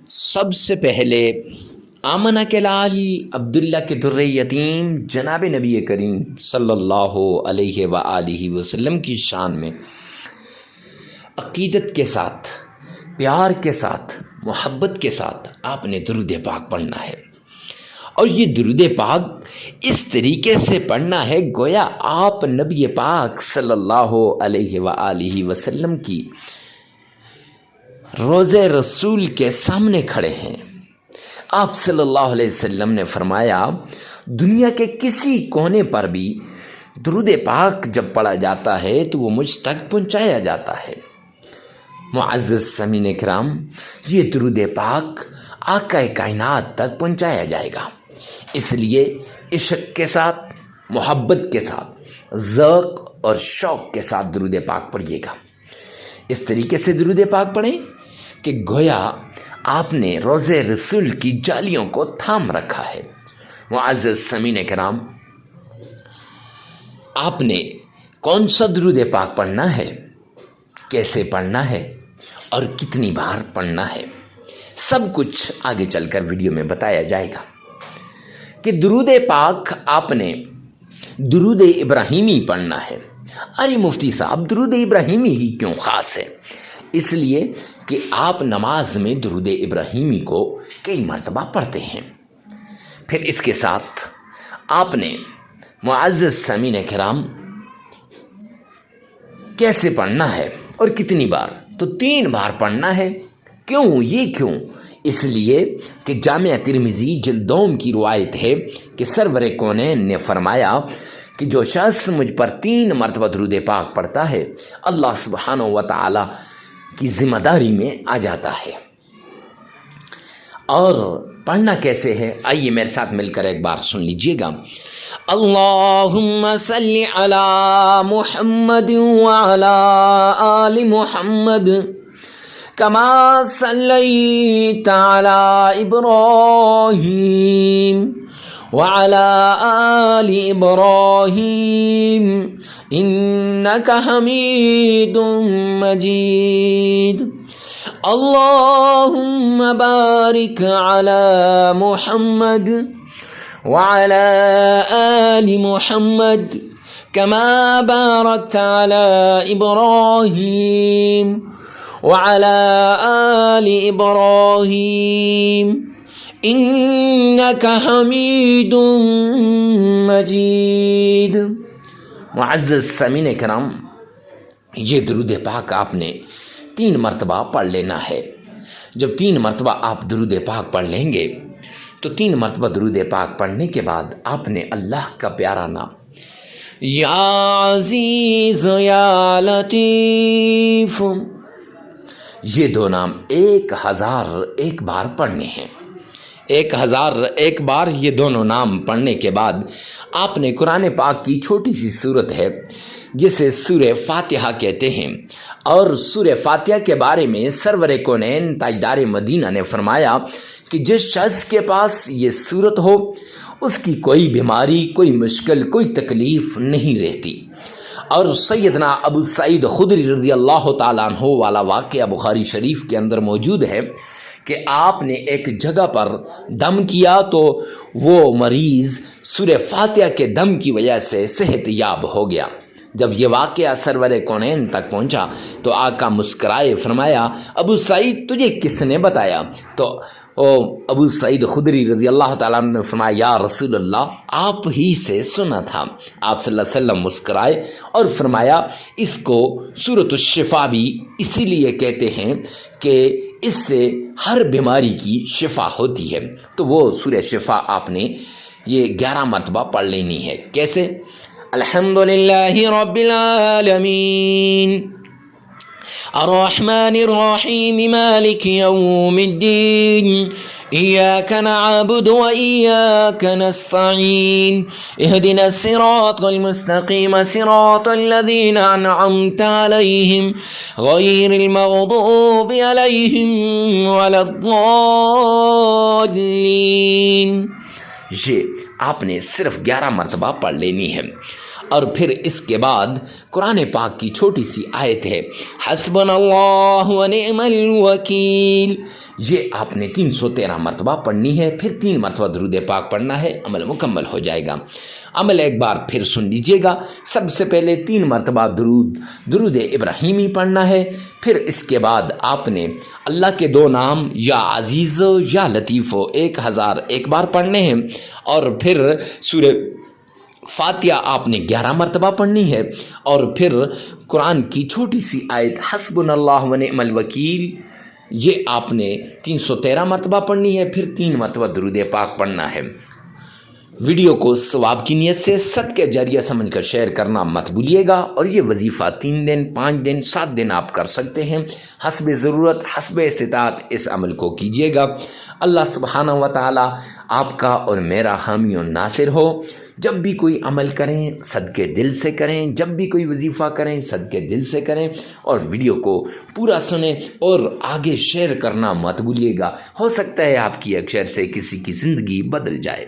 سب سے پہلے آمنہ کے لال عبداللہ کے در یتیم جناب نبی کریم صلی اللہ علیہ وآلہ وسلم کی شان میں عقیدت کے ساتھ، پیار کے ساتھ، محبت کے ساتھ آپ نے درود پاک پڑھنا ہے۔ اور یہ درود پاک اس طریقے سے پڑھنا ہے گویا آپ نبی پاک صلی اللہ علیہ وآلہ وسلم کی روضہ رسول کے سامنے کھڑے ہیں۔ آپ صلی اللہ علیہ وسلم نے فرمایا دنیا کے کسی کونے پر بھی درود پاک جب پڑھا جاتا ہے تو وہ مجھ تک پہنچایا جاتا ہے۔ معزز سامعین کرام، یہ درود پاک آقا کائنات تک پہنچایا جائے گا، اس لیے عشق کے ساتھ، محبت کے ساتھ، ذوق اور شوق کے ساتھ درود پاک پڑھیے گا۔ اس طریقے سے درود پاک پڑھیں کہ گویا آپ نے روضہ رسول کی جالیوں کو تھام رکھا ہے۔ معزز سامعین کرام، آپ نے کون سا درود پاک پڑھنا ہے، کیسے پڑھنا ہے اور کتنی بار پڑھنا ہے، سب کچھ آگے چل کر ویڈیو میں بتایا جائے گا۔ کہ درود پاک آپ نے درود ابراہیمی پڑھنا ہے۔ ارے مفتی صاحب، درود ابراہیمی ہی کیوں خاص ہے؟ اس لیے کہ آپ نماز میں درود ابراہیمی کو کئی مرتبہ پڑھتے ہیں۔ پھر اس کے ساتھ آپ نے معزز سامعین کرام کیسے پڑھنا ہے اور کتنی بار؟ تو 3 بار پڑھنا ہے۔ کیوں؟ یہ کیوں؟ اس لیے کہ جامع ترمذی جلد 2 کی روایت ہے کہ سرور کونین نے فرمایا کہ جو شخص مجھ پر 3 مرتبہ درود پاک پڑھتا ہے اللہ سبحانہ و تعالی کی ذمہ داری میں آ جاتا ہے۔ اور پڑھنا کیسے ہے؟ آئیے میرے ساتھ مل کر ایک بار سن لیجئے گا۔ اللہم صلی علی محمد وعلی آل محمد کما صلیت علی ابراہیم وعلی آل ابراہیم انک حمید مجید۔ اللہم بارک علی محمد وعلی آل محمد کما بارکت علی ابراہیم وعلی آل ابراہیم انک حمید مجید۔ معزز سامعین کرام، یہ درود پاک آپ نے 3 مرتبہ پڑھ لینا ہے۔ جب 3 مرتبہ آپ درود پاک پڑھ لیں گے تو 3 مرتبہ درود پاک پڑھنے کے بعد آپ نے اللہ کا پیارا نام یا عزیز یا لطیف، یہ 2 نام 1001 بار پڑھنے ہیں۔ 1001 بار یہ دونوں نام پڑھنے کے بعد آپ نے قرآن پاک کی چھوٹی سی سورت ہے جسے سورہ فاتحہ کہتے ہیں، اور سورہ فاتحہ کے بارے میں سرور کونین تاجدار مدینہ نے فرمایا کہ جس شخص کے پاس یہ سورت ہو اس کی کوئی بیماری، کوئی مشکل، کوئی تکلیف نہیں رہتی۔ اور سیدنا ابو سعید خدری رضی اللہ تعالیٰ عنہ والا واقعہ بخاری شریف کے اندر موجود ہے کہ آپ نے ایک جگہ پر دم کیا تو وہ مریض سورہ فاتحہ کے دم کی وجہ سے صحت یاب ہو گیا۔ جب یہ واقعہ سرور کونین تک پہنچا تو آقا مسکرائے، فرمایا ابو سعید تجھے کس نے بتایا؟ تو ابو سعید خدری رضی اللہ تعالیٰ عنہ نے فرمایا یا رسول اللہ، آپ ہی سے سنا تھا۔ آپ صلی اللہ علیہ وسلم مسکرائے اور فرمایا اس کو سورۃ الشفا بھی اسی لیے کہتے ہیں کہ اس سے ہر بیماری کی شفا ہوتی ہے۔ تو وہ سورہ شفا آپ نے یہ 11 مرتبہ پڑھ لینی ہے۔ کیسے؟ الحمدللہ رب العالمین الرحمن الرحیم مالک یوم الدین إياك نعبد وإياك نستعين اهدنا الصراط المستقيم صراط الذين أنعمت عليهم غير المغضوب عليهم ولا الضالين۔ یہ آپ نے صرف 11 مرتبہ پڑھ لینی ہے۔ اور پھر اس کے بعد قرآن پاک کی چھوٹی سی آیت ہے حسبناللہ ونعم الوکیل، یہ آپ نے 313 مرتبہ پڑھنی ہے، پھر 3 مرتبہ درود پاک پڑھنا ہے، عمل مکمل ہو جائے گا۔ عمل ایک بار پھر سن لیجئے گا، سب سے پہلے 3 مرتبہ درود ابراہیمی پڑھنا ہے، پھر اس کے بعد آپ نے اللہ کے 2 نام یا عزیز یا لطیف 1001 بار پڑھنے ہیں، اور پھر سورہ فاتحہ آپ نے 11 مرتبہ پڑھنی ہے، اور پھر قرآن کی چھوٹی سی آیت حسبنا اللہ ونعم الوکیل یہ آپ نے 313 مرتبہ پڑھنی ہے، پھر 3 مرتبہ درود پاک پڑھنا ہے۔ ویڈیو کو ثواب کی نیت سے صدقہ جاریہ سمجھ کر شیئر کرنا مت بھولیے گا، اور یہ وظیفہ 3 دن 5 دن 7 دن آپ کر سکتے ہیں، حسب ضرورت حسب استطاعت اس عمل کو کیجیے گا۔ اللہ سبحانہ و تعالی آپ کا اور میرا حامی و ناصر ہو۔ جب بھی کوئی عمل کریں صدقے دل سے کریں، جب بھی کوئی وظیفہ کریں صدقے دل سے کریں، اور ویڈیو کو پورا سنیں اور آگے شیئر کرنا مت بھولیے گا، ہو سکتا ہے آپ کی ایک شیئر سے کسی کی زندگی بدل جائے۔